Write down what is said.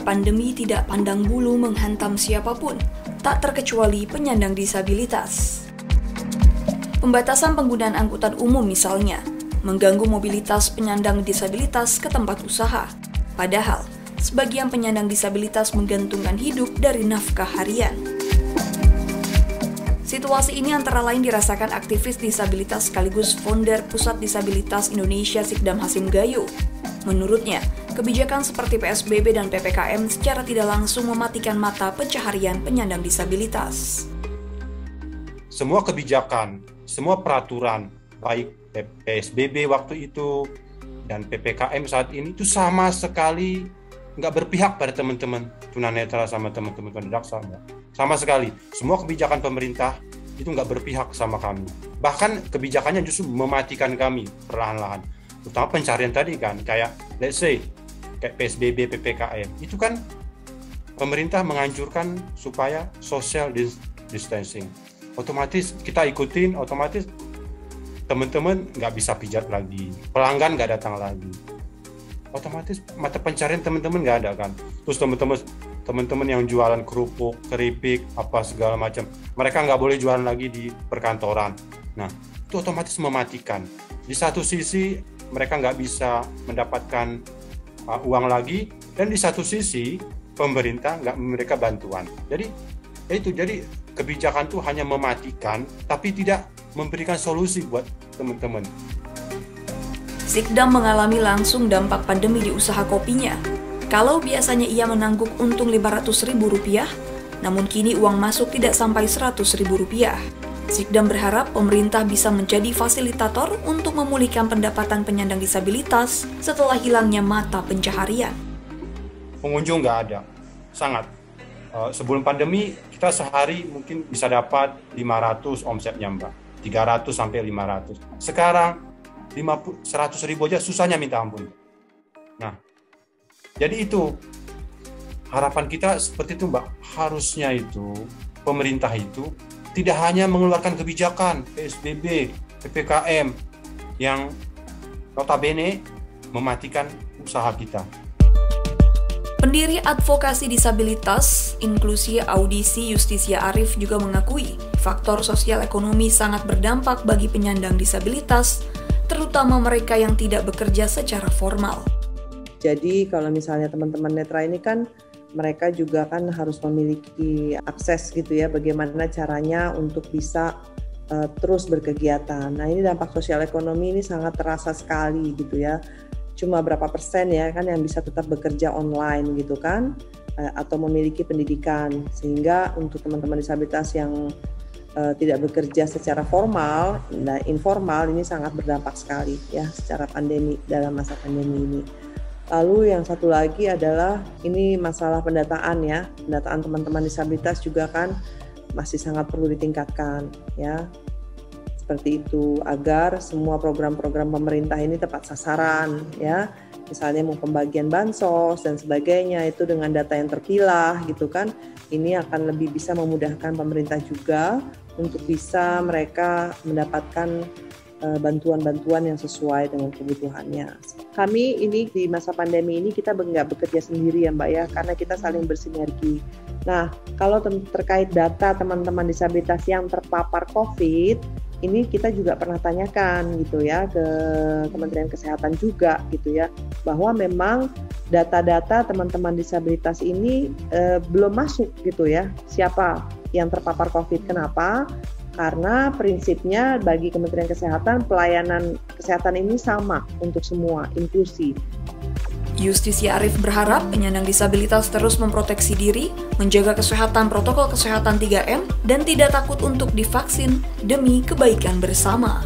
pandemi tidak pandang bulu menghantam siapapun, tak terkecuali penyandang disabilitas. Pembatasan penggunaan angkutan umum misalnya, mengganggu mobilitas penyandang disabilitas ke tempat usaha. Padahal, sebagian penyandang disabilitas menggantungkan hidup dari nafkah harian. Situasi ini antara lain dirasakan aktivis disabilitas sekaligus founder Pusat Disabilitas Indonesia Sikdam Hasim Gayo. Menurutnya, kebijakan seperti PSBB dan PPKM secara tidak langsung mematikan mata pencaharian penyandang disabilitas. Semua kebijakan, semua peraturan, baik PSBB waktu itu dan PPKM saat ini itu sama sekali nggak berpihak pada teman-teman tunanetra sama teman-teman tunadaksa. Sama sekali, semua kebijakan pemerintah itu nggak berpihak sama kami. Bahkan kebijakannya justru mematikan kami perlahan-lahan. Terutama pencarian tadi kan, kayak let's say, kayak PSBB, PPKM. Itu kan pemerintah menganjurkan supaya social distancing. Otomatis kita ikutin, otomatis teman-teman nggak bisa pijat lagi, pelanggan nggak datang lagi. Otomatis mata pencarian teman-teman nggak ada kan. Terus teman-teman yang jualan kerupuk, keripik, apa segala macam, mereka nggak boleh jualan lagi di perkantoran. Nah, itu otomatis mematikan. Di satu sisi mereka nggak bisa mendapatkan uang lagi, dan di satu sisi pemerintah nggak memberikan bantuan. Jadi kebijakan itu hanya mematikan, tapi tidak memberikan solusi buat teman-teman. Sikdam mengalami langsung dampak pandemi di usaha kopinya. Kalau biasanya ia menangguk untung Rp500.000, namun kini uang masuk tidak sampai Rp100.000. Sikdam berharap pemerintah bisa menjadi fasilitator untuk memulihkan pendapatan penyandang disabilitas setelah hilangnya mata pencaharian. Pengunjung nggak ada, sangat. Sebelum pandemi kita sehari mungkin bisa dapat 500 omsetnya Mbak, 300 sampai 500. Sekarang 100.000 aja susahnya minta ampun. Nah, jadi itu harapan kita seperti itu Mbak. Harusnya itu pemerintah itu tidak hanya mengeluarkan kebijakan PSBB, PPKM yang notabene mematikan usaha kita. Pendiri Advokasi Disabilitas, Inklusi Audisi Justisia Arif juga mengakui faktor sosial ekonomi sangat berdampak bagi penyandang disabilitas, terutama mereka yang tidak bekerja secara formal. Jadi kalau misalnya teman-teman netra ini kan mereka juga kan harus memiliki akses gitu ya, bagaimana caranya untuk bisa terus berkegiatan. Nah ini dampak sosial ekonomi ini sangat terasa sekali gitu ya. Cuma berapa persen ya kan yang bisa tetap bekerja online gitu kan, atau memiliki pendidikan. Sehingga untuk teman-teman disabilitas yang tidak bekerja secara formal dan informal ini sangat berdampak sekali ya secara pandemi, dalam masa pandemi ini. Lalu yang satu lagi adalah ini masalah pendataan ya. Pendataan teman-teman disabilitas juga kan masih sangat perlu ditingkatkan ya. Seperti itu agar semua program-program pemerintah ini tepat sasaran ya. Misalnya mau pembagian bansos dan sebagainya itu dengan data yang terpilah gitu kan. Ini akan lebih bisa memudahkan pemerintah juga untuk bisa mereka mendapatkan bantuan-bantuan yang sesuai dengan kebutuhannya. Kami ini di masa pandemi ini kita nggak bekerja sendiri ya Mbak ya, karena kita saling bersinergi. Nah, kalau terkait data teman-teman disabilitas yang terpapar COVID, ini kita juga pernah tanyakan gitu ya ke Kementerian Kesehatan juga gitu ya, bahwa memang data-data teman-teman disabilitas ini belum masuk gitu ya, siapa yang terpapar COVID. Kenapa? Karena prinsipnya bagi Kementerian Kesehatan, pelayanan kesehatan ini sama untuk semua, inklusi. Justisia Arif berharap penyandang disabilitas terus memproteksi diri, menjaga kesehatan protokol kesehatan 3M, dan tidak takut untuk divaksin demi kebaikan bersama.